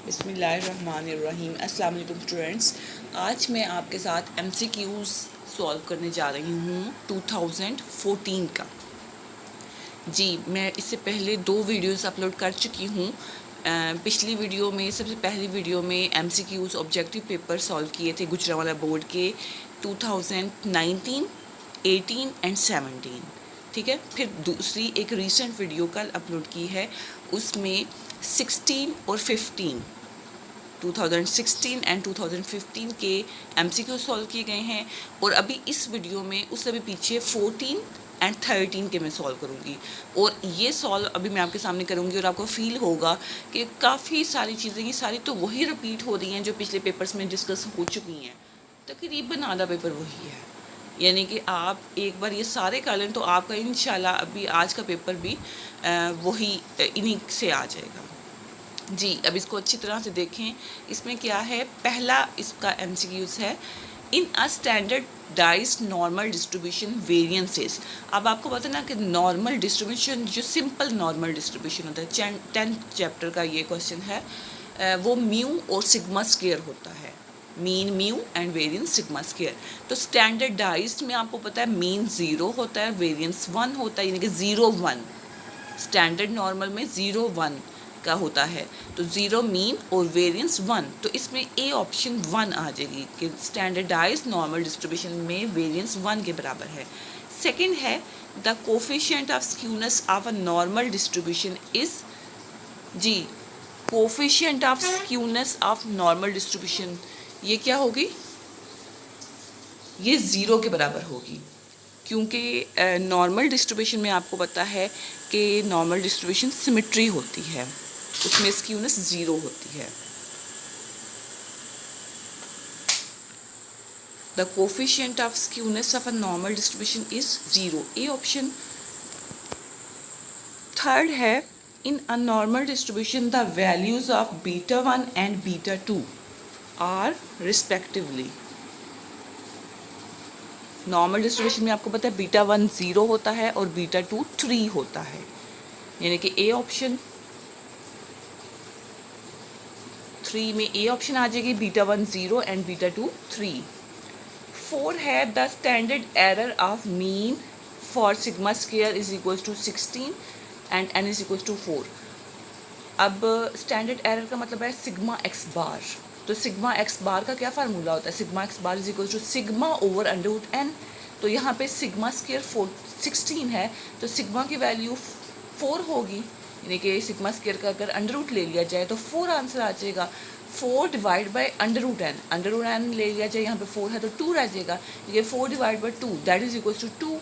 बिस्मिल्लाहिर्रहमानिर्रहीम। अस्सलाम वालेकुम स्टूडेंट्स। आज मैं आपके साथ MCQs सॉल्व करने जा रही हूँ 2014 का। जी, मैं इससे पहले 2 वीडियोस अपलोड कर चुकी हूँ। पिछली वीडियो में, सबसे पहली वीडियो में MCQs ऑब्जेक्टिव पेपर सॉल्व किए थे गुजरांवाला बोर्ड के 2019, 18 एंड 17। ठीक है। फिर दूसरी एक रीसेंट वीडियो कल अपलोड की है, उसमें 16 और 15 2016 एंड 2015 के MCQ सॉल्व किए गए हैं। और अभी इस वीडियो में उससे भी पीछे 14 एंड 13 के मैं सॉल्व करूँगी। और ये सॉल्व अभी मैं आपके सामने करूँगी और आपको फील होगा कि काफ़ी सारी चीज़ें ये सारी तो वही रिपीट हो रही हैं जो पिछले पेपर्स में डिस्कस हो चुकी हैं। तकरीबन आधा पेपर वही है, यानी कि आप एक बार ये सारे कर लें तो आपका इंशाल्लाह अभी आज का पेपर भी वही इन्हीं से आ जाएगा। जी, अब इसको अच्छी तरह से देखें। इसमें क्या है, पहला इसका MCQs है, in a standardised normal distribution variances. अब आपको पता है ना कि नॉर्मल डिस्ट्रीब्यूशन, जो सिंपल नॉर्मल डिस्ट्रीब्यूशन होता है, 10th चैप्टर का ये क्वेश्चन है, वो म्यू और सिग्मा स्क्वायर होता है। Mean mu and variance sigma square. तो स्टैंडर्डाइज्ड में आपको पता है मीन 0 होता है, वेरिएंस 1 होता है, यानी कि 0 1। स्टैंडर्ड नॉर्मल में 0 1 का होता है, तो 0 मीन और वेरिएंस 1। तो इसमें ए ऑप्शन 1 आ जाएगी कि स्टैंडर्डाइज्ड नॉर्मल डिस्ट्रीब्यूशन में वेरिएंस 1 के बराबर है। सेकंड है, the coefficient of skewness of a normal distribution is, जी, coefficient of skewness of normal distribution ये क्या होगी, ये 0 के बराबर होगी, क्योंकि नॉर्मल डिस्ट्रीब्यूशन में आपको पता है कि नॉर्मल डिस्ट्रीब्यूशन सिमेट्री होती है, उसमें स्क्यूनेस 0 होती है। The coefficient of skewness of a normal distribution is 0, A option. Third है, in a normal distribution the values of beta 1 and beta 2 are respectively. Normal distribution में आपको पता है बीटा 1 0 होता है और बीटा 2 3 होता है, यानी कि ए ऑप्शन 3 में ए ऑप्शन आ जाएगी, बीटा 1 0 एंड बीटा 2 3। 4 है, the standard error of mean for sigma square is equal to 16 and N is equal to 4। अब स्टैंडर्ड एरर का मतलब है सिग्मा एक्स बार। तो सिग्मा एक्स बार का क्या फार्मूला होता है, sigma x bar is equal to sigma over under root N. तो यहाँ पे सिग्मा स्क्वायर 16 है, तो सिग्मा की वैल्यू 4 होगी, यानी कि सिग्मा स्क्वायर का अगर अंडर रूट ले लिया जाए तो 4 आंसर आ जाएगा। 4 divide by under root N ले लिया जाए, यहाँ पे 4 है तो 2 रह जाएगा, ये 4 divide by 2 that is equal to 2,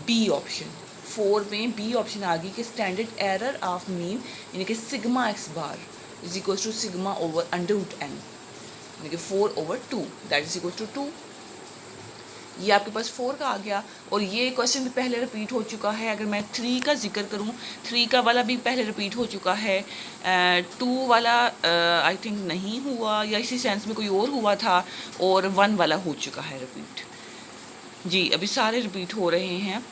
B option. 4 में बी ऑप्शन आ गई कि स्टैंडर्ड एरर ऑफ मीन यानी कि sigma x bar is equal to sigma over under root N, यानी कि 4 over 2 that is equal to 2। ये आपके पास 4 का आ गया। और ये क्वेश्चन भी पहले रिपीट हो चुका है। अगर मैं 3 का जिक्र करूँ, 3 का वाला भी पहले रिपीट हो चुका है। 2 वाला आई थिंक नहीं हुआ, या इसी सेंस में कोई और हुआ था, और 1 वाला हो चुका है रिपीट। जी, अभी सारे रिपीट हो रहे हैं।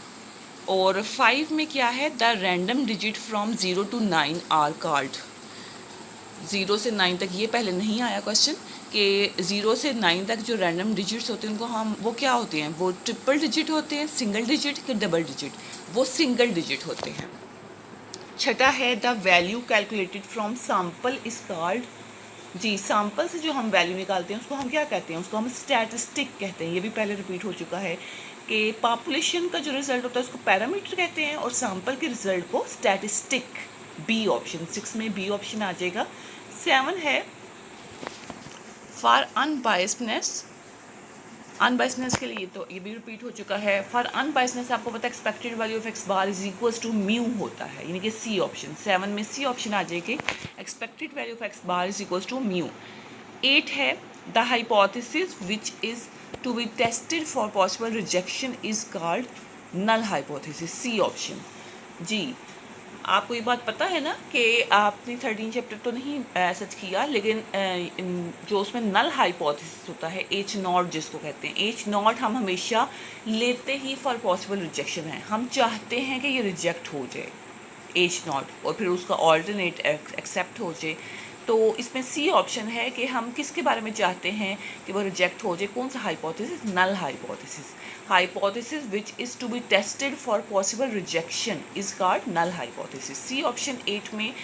और 5 में क्या है, the random digit from 0 to 9 are called. 0 से 9 तक ये पहले नहीं आया क्वेश्चन कि 0 से 9 तक जो रैंडम डिजिट्स होते हैं उनको हम, वो क्या होते हैं, वो ट्रिपल डिजिट होते हैं, सिंगल डिजिट कि डबल डिजिट, वो सिंगल डिजिट होते हैं। छठा है, the value calculated from sample is called, जी, सैम्पल से जो हम वैल्यू निकालते हैं उसको हम क्या कहते हैं, उसको हम स्टैटिस्टिक कहते हैं। ये भी पहले रिपीट हो चुका है कि पॉपुलेशन का जो रिजल्ट होता है उसको पैरामीटर कहते हैं और सैम्पल के रिजल्ट को स्टैटिस्टिक, बी ऑप्शन। 6 में बी ऑप्शन आ जाएगा। 7 है, फॉर अनबायस्डनेस, अनबायस्डनेस के लिए तो ये भी रिपीट हो चुका है। फॉर अनबायस्डनेस आपको पता है expected value of x bar is equals to mu होता है, यानी कि सी ऑप्शन। 7 में सी ऑप्शन आ जाएगी, expected value of x bar is equals to mu. 8 है, the hypothesis which is to be tested for possible rejection is called null hypothesis, C option. जी, आपको ये बात पता है ना कि आपने 13 चैप्टर तो नहीं सच किया, लेकिन जो उसमें नल हाइपोथेसिस होता है, H नॉट जिसको कहते हैं, H नॉट हम हमेशा लेते ही फॉर पॉसिबल रिजेक्शन है। हम चाहते हैं कि ये रिजेक्ट हो जाए H नॉट, और फिर उसका ऑल्टरनेट एक्सेप्ट हो जाए, तो इसमें सी ऑप्शन है कि हम किसके बारे में चाहते हैं कि वो रिजेक्ट हो जाए, कौन सा hypothesis, null hypothesis which is to be tested for possible rejection is called null hypothesis. C option 8 में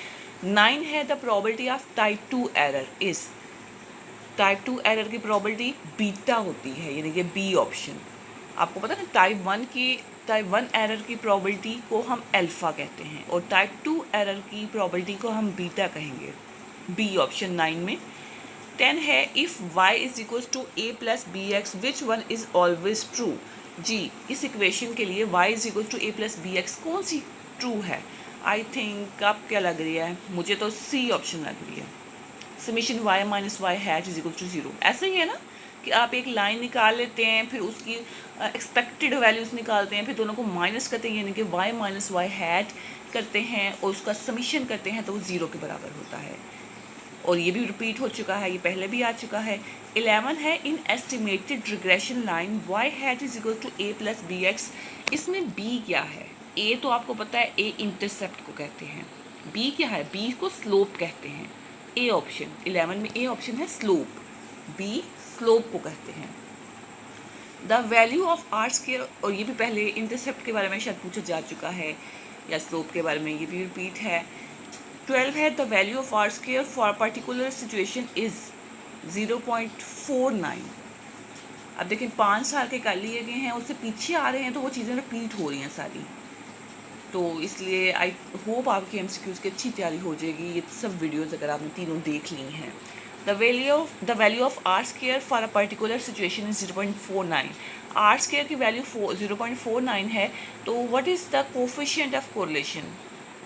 9 है the probability of type 2 error is, type 2 error की प्रोबेबिलिटी बीटा होती है, यानी कि बी ऑप्शन। आपको पता है ना टाइप 1 एरर की प्रोबेबिलिटी को हम अल्फ़ा कहते हैं और टाइप 2 एरर की प्रोबेबिलिटी को हम बीटा कहेंगे, बी ऑप्शन 9 में। 10 है if y is equal to a plus b x which one is always true. जी, इस इक्वेशन के लिए y is equal to a plus b x कौन सी ट्रू है? आई थिंक आप क्या लग रही है, मुझे तो सी ऑप्शन लग रही है, summation y minus y hat is equal to 0। ऐसा ही है ना कि आप एक लाइन निकाल लेते हैं, फिर उसकी एक्सपेक्टेड वैल्यूज़ निकालते हैं, फिर दोनों को माइनस करते हैं, यानी कि y माइनस वाई हैट करते हैं और उसका समीशन करते हैं तो वो 0 के बराबर होता है। और ये भी रिपीट हो चुका है, ये पहले भी आ चुका है। 11 है in estimated regression line y hat is equal to a plus b x. इसमें b क्या है? a तो आपको पता है, a इंटरसेप्ट को कहते हैं, b क्या है? b को स्लोप कहते हैं। ए ऑप्शन 11 में ए ऑप्शन है स्लोप, बी स्लोप को कहते हैं। The value of R square, और ये भी पहले इंटरसेप्ट के बारे में शायद पूछा जा चुका है या स्लोप के बारे में, ये भी रिपीट है। 12 है the value of R square for particular situation is 0.49। अब देखिए 5 साल के कर लिए गए हैं, उससे पीछे आ रहे हैं तो वो चीज़ें रिपीट हो रही हैं सारी, तो इसलिए आई होप आपकी एमसीक्यूज़ की अच्छी तैयारी हो जाएगी। ये सब वीडियोज़ अगर आपने तीनों देख ली हैं। The value of R square for a particular situation is 0.49। R square की वैल्यू 0.49 है, तो what is the coefficient of correlation?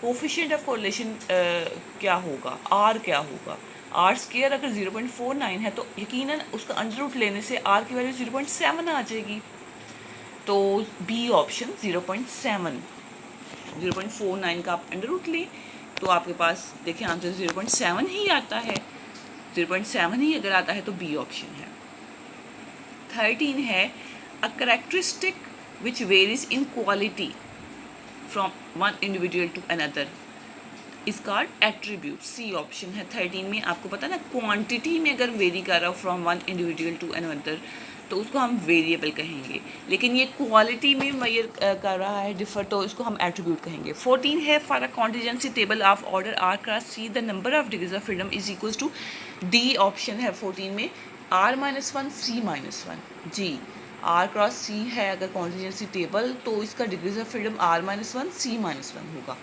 Coefficient of correlation क्या होगा? आर क्या होगा? आर स्क्वायर अगर 0.49 है तो यकीनन उसका अंडर रूट लेने से आर की वैल्यू 0.7 आ जाएगी, तो बी ऑप्शन 0.7, 0.49 का आप अंडर रूट लें तो आपके पास देखिए आंसर 0.7 ही आता है। 0.7 ही अगर आता है तो बी ऑप्शन है। 13 है a characteristic which varies in quality from one individual to another is called attribute. C option है 13 में। आपको पता ना क्वांटिटी में अगर वेरी कर रहा हो from one individual to another तो उसको हम वेरिएबल कहेंगे, लेकिन ये क्वालिटी में मेजर कर रहा है डिफर, तो इसको हम एट्रीब्यूट कहेंगे। 14 है for a contingency table of order R cross C the number of degrees of freedom is equal to, D option है 14 में, r-1 c-1। जी, r क्रॉस सी है अगर कॉन्टिजेंसी टेबल तो इसका degrees of freedom r-1 c-1 होगा।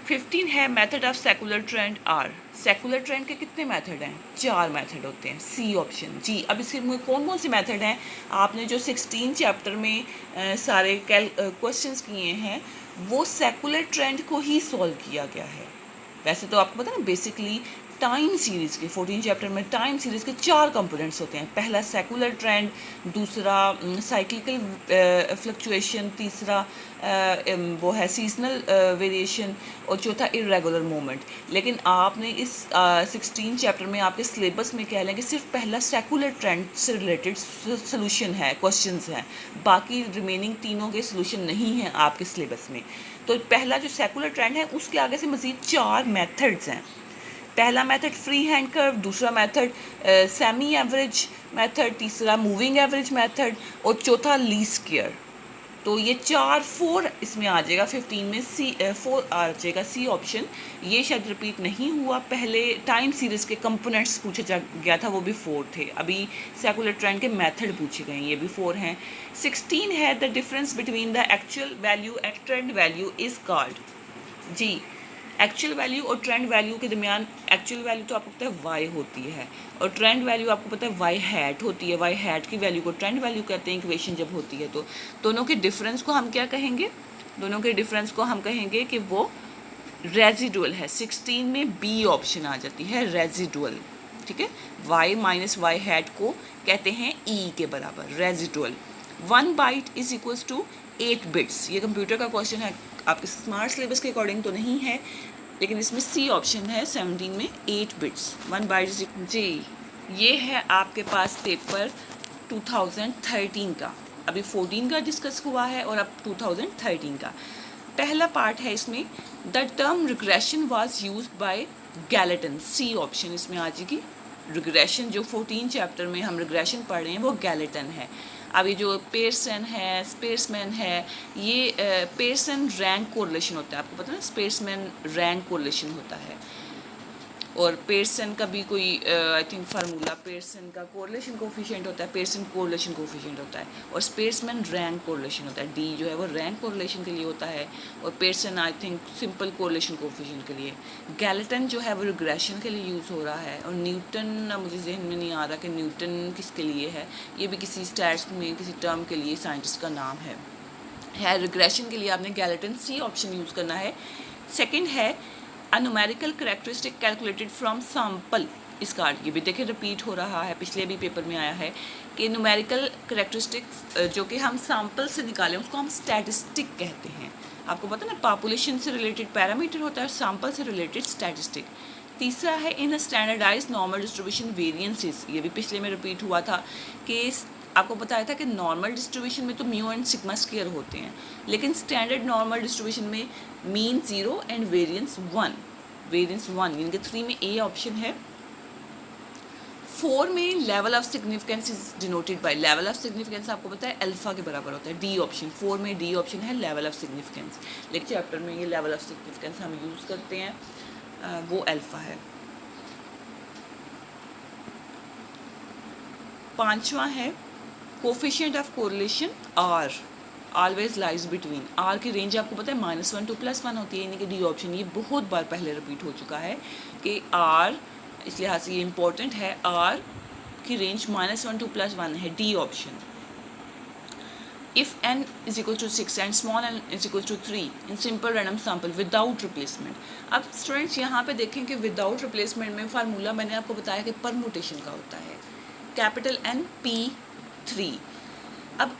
15 है method of secular trend are. Secular trend के कितने मेथड हैं? 4 मेथड होते हैं, सी ऑप्शन। जी, अब इसके में कौन कौन से मेथड हैं? आपने जो 16 चैप्टर में सारे क्वेश्चंस किए हैं वो सेकुलर ट्रेंड को ही सॉल्व किया गया है। वैसे तो आपको पता है ना बेसिकली टाइम सीरीज़ के 14 चैप्टर में टाइम सीरीज़ के 4 कंपोनेंट्स होते हैं। पहला सेकुलर ट्रेंड, दूसरा साइक्लिकल फ्लक्चुएशन, तीसरा वो है सीजनल वेरिएशन और चौथा इरेगुलर मूवमेंट। लेकिन आपने इस 16 चैप्टर में आपके सिलेबस में कह लें कि सिर्फ पहला सेकुलर ट्रेंड से रिलेटेड सोल्यूशन है, क्वेश्चंस हैं, बाकी रिमेनिंग तीनों के सोल्यूशन नहीं हैं आपके सिलेबस में। तो पहला जो सेकुलर ट्रेंड है उसके आगे से मज़ीद 4 मेथड्स हैं। पहला मेथड फ्री हैंड कर्व, दूसरा मेथड सेमी एवरेज मेथड, तीसरा मूविंग एवरेज मेथड और चौथा लीस्ट स्क्वायर। तो ये 4 इसमें आ जाएगा। 15 में सी 4 आ जाएगा, सी ऑप्शन। ये शायद रिपीट नहीं हुआ, पहले टाइम सीरीज़ के कंपोनेंट्स पूछा जा गया था, वो भी 4 थे। अभी सेकुलर ट्रेंड के मेथड पूछे गए हैं, ये भी 4 हैं। 16 है the difference between the actual value and trend value is called. जी, एक्चुअल वैल्यू और ट्रेंड वैल्यू के दरमियान एक्चुअल वैल्यू तो आपको पता है वाई होती है और ट्रेंड वैल्यू आपको पता है वाई हैट होती है। वाई हैट की वैल्यू को ट्रेंड वैल्यू कहते हैं इक्वेशन जब होती है तो। दोनों के डिफरेंस को हम क्या कहेंगे? दोनों के डिफरेंस को हम कहेंगे कि वो रेजिडुअल है। 16 में बी ऑप्शन आ जाती है, रेजिडुअल। ठीक है, वाई माइनस वाई हैट को कहते हैं ई के बराबर, residual. 1 byte is equals to 8 bits. ये कंप्यूटर का क्वेश्चन है, आपके स्मार्ट सिलेबस के अकॉर्डिंग तो नहीं है, लेकिन इसमें सी ऑप्शन है 17 में 8 बिट्स। 1 बाइट। जी, ये है आपके पास पेपर 2013 का। अभी 14 का डिस्कस हुआ है और अब 2013 का पहला पार्ट है। इसमें the term regression was used by Galton, C option इसमें आ जाएगी। रिग्रेशन जो 14 चैप्टर में हम रिग्रेशन पढ़ रहे हैं वो गैलेटन है। अब ये जो पेयरसन है, स्पेसमैन है, ये पेयरसन रैंक कोरिलेशन होता है, आपको पता है ना, स्पेसमैन रैंक कोरिलेशन होता है। और पेयरसन का भी कोई आई थिंक फार्मूला, पेयरसन का कोरिलेशन कोफिशिएंट होता है, पेयरसन कोरिलेशन कोफिशिएंट होता है, और स्पेसमैन रैंक कोरिलेशन होता है। डी जो है वो रैंक कोरिलेशन के लिए होता है, और Pearson I think simple correlation coefficient के लिए। गैलेटन जो है वो रिग्रेशन के लिए यूज़ हो रहा है। और न्यूटन, मुझे जहन में नहीं आ रहा कि न्यूटन किसके लिए है, ये भी किसी स्टैट्स में किसी टर्म के लिए साइंटिस्ट का नाम है। रिग्रेशन के लिए आपने गैलेटन, सी ऑप्शन यूज़ करना है। सेकेंड है a numerical characteristic calculated from sample इस कार्ड। ये भी देखिए रिपीट हो रहा है, पिछले भी पेपर में आया है कि न्यूमेरिकल कैरेक्टरिस्टिक जो कि हम सैम्पल से निकालें उसको हम स्टैटिस्टिक कहते हैं। आपको पता है ना, पॉपुलेशन से रिलेटेड पैरामीटर होता है और सैम्पल से रिलेटेड स्टैटिस्टिक। तीसरा है in a standardise normal distribution variances. ये भी पिछले में रिपीट हुआ था कि आपको बताया था कि नॉर्मल डिस्ट्रीब्यूशन में तो म्यू एंड सिग्मा स्क्वायर होते हैं, लेकिन स्टैंडर्ड नॉर्मल डिस्ट्रीब्यूशन में मीन 0 एंड वेरिएंस 1, यानी कि 3 में ए ऑप्शन है। 4 में level of significance is denoted by, level of significance आपको पता है अल्फा के बराबर होता है, डी ऑप्शन। 4 में डी ऑप्शन है लेवल ऑफ सिग्निफिकेंस, लेकिन चैप्टर में ये लेवल ऑफ सिग्निफिकेंस हम यूज़ करते हैं, वो अल्फा है। 5वां है coefficient of correlation R always lies between. R की रेंज आपको पता है -1 to +1 होती है, यानी कि डी ऑप्शन। ये बहुत बार पहले रिपीट हो चुका है कि आर, इस लिहाज से ये इंपॉर्टेंट है, आर की रेंज -1 to +1 है, D option. If n is equal to 6 and small n is equal to 3 in simple random sample without replacement। अब स्टूडेंट्स यहाँ पे देखें कि विदाउट रिप्लेसमेंट में फार्मूला मैंने आपको बताया कि परमुटेशन का होता है, कैपिटल N P3। अब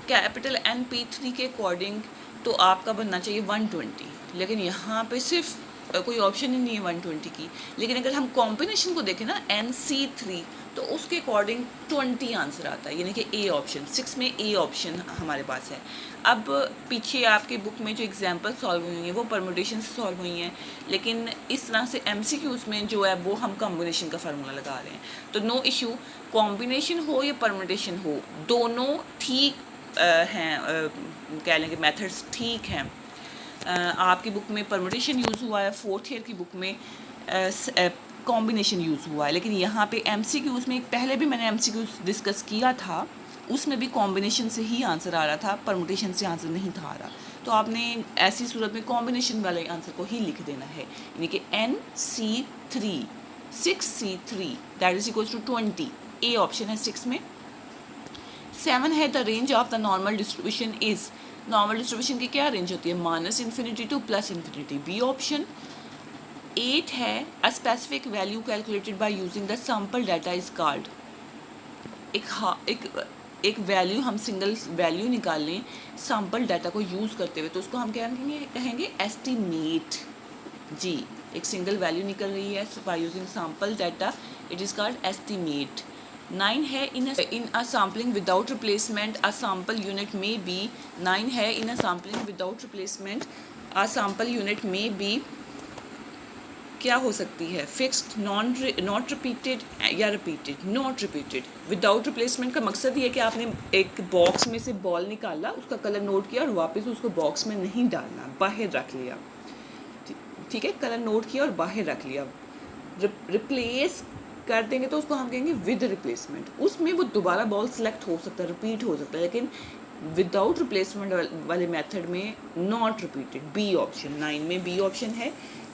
कैपिटल N P3 के अकॉर्डिंग तो आपका बनना चाहिए 120, लेकिन यहाँ पे सिर्फ कोई ऑप्शन ही नहीं है 120 की। लेकिन अगर हम कॉम्बिनेशन को देखें ना NC3, तो उसके अकॉर्डिंग 20 आंसर आता है, यानी कि ए ऑप्शन। 6 में ए ऑप्शन हमारे पास है। अब पीछे आपकी बुक में जो एग्जांपल सॉल्व हुई हैं वो परमुटेशन से सॉल्व हुई हैं, लेकिन इस तरह से MCQs में जो है वो हम कॉम्बिनेशन का फार्मूला लगा रहे हैं। तो नो इशू, कॉम्बिनेशन हो या परमुटेशन हो, दोनों ठीक हैं, कह लेंगे मेथड्स ठीक हैं। आपकी बुक में परमुटेशन यूज़ हुआ है, 4th ईयर की बुक में कॉम्बिनेशन यूज़ हुआ है, लेकिन यहाँ पे MCQs में पहले भी मैंने MCQs डिस्कस किया था, उसमें भी कॉम्बिनेशन से ही आंसर आ रहा था, परमुटेशन से आंसर नहीं था आ रहा। तो आपने ऐसी सूरत में कॉम्बिनेशन वाले आंसर को ही लिख देना है, यानी कि NC3 6C3 that is equal to 20, A option है 6 में। 7 है the range of the normal distribution is, normal distribution की क्या रेंज होती है, -∞ to +∞, बी ऑप्शन। 8 है a specific value calculated by using the sample data is called. एक value, हम सिंगल वैल्यू निकाल लें सैम्पल डाटा को यूज़ करते हुए, तो उसको हम क्या कहेंगे एस्टीमेट। जी, एक सिंगल वैल्यू निकल रही है by using sample data, it is called estimate. 9 है in a sampling without replacement a sample unit may be. 9 है in a sampling without replacement a sample unit may be क्या हो सकती है, फिक्स्ड, नॉट रिपीटेड या repeated, not repeated. Without replacement का मकसद ये है कि आपने एक बॉक्स में से बॉल निकाला, उसका कलर नोट किया और वापस उसको बॉक्स में नहीं डालना, बाहर रख लिया, ठीक है, कलर नोट किया और बाहर रख लिया। रिप्लेस कर देंगे तो उसको हम कहेंगे विद रिप्लेसमेंट, उसमें वो दोबारा बॉल सेलेक्ट हो सकता है, रिपीट हो सकता है, लेकिन विदाउट रिप्लेसमेंट वाले मेथड में नॉट रिपीटेड, बी ऑप्शन। 9 में बी ऑप्शन है।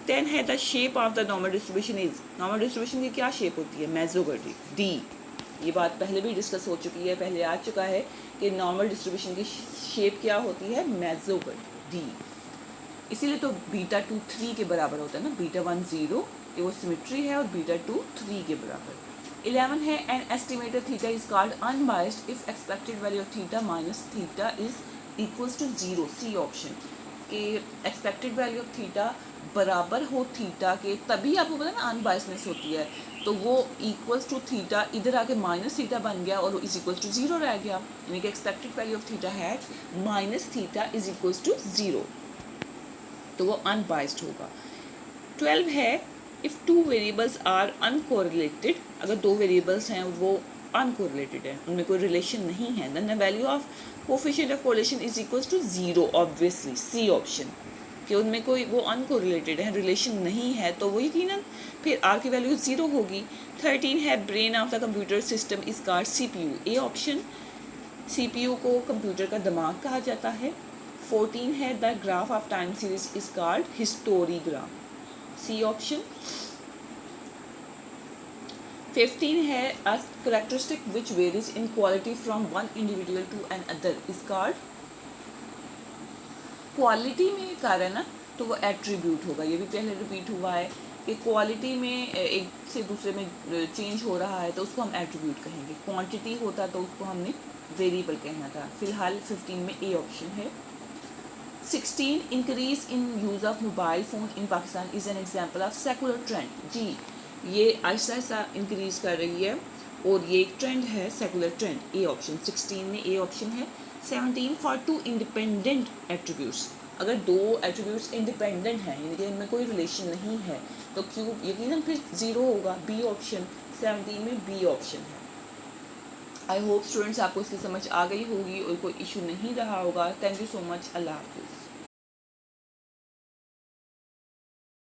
10 है the shape of the normal distribution is, normal distribution की क्या शेप होती है, मेसोगोटिक, डी। ये बात पहले भी डिस्कस हो चुकी है, पहले आ चुका है कि नॉर्मल डिस्ट्रीब्यूशन की शेप क्या होती है, मेसोगोटिक, डी। इसीलिए तो β2 3 के बराबर होता है ना, β1 0, ये वो सिमेट्री है, और β2 3 के बराबर। 11 है an estimated theta is called unbiased if expected value of theta minus theta is equals to 0, C option. कि एक्सपेक्टेड वैल्यू ऑफ थीटा बराबर हो थीटा के, तभी आपको पता है ना अनबायसनेस होती है, तो वो इक्वल्स टू थीटा इधर आके माइनस थीटा बन गया और इज इक्वल्स टू 0 रह गया, यानी कि एक्सपेक्टेड वैल्यू ऑफ थीटा है minus theta is equals to 0, तो वो अनबायस्ड होगा। 12 है if two variables are uncorrelated, अगर दो वेरिएबल्स हैं वो अनकोरिलेटेड है, उनमें कोई रिलेशन नहीं है, then the value of coefficient of correlation is equals to zero, obviously C option, कि उनमें कोई वो अनकोरिलेटेड है, रिलेशन नहीं है, तो वो यकीनन फिर आर की वैल्यू ज़ीरो होगी। 13 है brain of the computer system is called CPU, A option, CPU को कंप्यूटर का दिमाग कहा जाता है। 14 है the graph of time series is called historigram, C option. 15 है a characteristic which varies in quality from one individual to another is called, quality में कर है ना तो वो एट्रीब्यूट होगा, ये भी पहले रिपीट हुआ है कि क्वालिटी में एक से दूसरे में चेंज हो रहा है तो उसको हम एट्रीब्यूट कहेंगे, क्वांटिटी होता तो उसको हमने वेरिएबल कहना था। फिलहाल 15 में ए ऑप्शन है। 16 increase in use of mobile phone in Pakistan is an example of secular trend, जी ये आहिस्ता आहिस्ता इंक्रीज़ कर रही है और ये एक ट्रेंड है, सेकुलर ट्रेंड, ए ऑप्शन 16 में ए ऑप्शन है। 17 फॉर टू इंडिपेंडेंट एट्रीब्यूट्स, अगर दो एट्रीब्यूट्स इंडिपेंडेंट हैं यानी कि इनमें कोई रिलेशन नहीं है तो क्यूब यकीनन फिर ज़ीरो होगा, बी ऑप्शन 17 में बी ऑप्शन है। आई होप स्टूडेंट्स आपको इसकी समझ आ गई होगी और कोई इशू नहीं रहा होगा। थैंक यू सो मच, अल्लाह हाफिज़।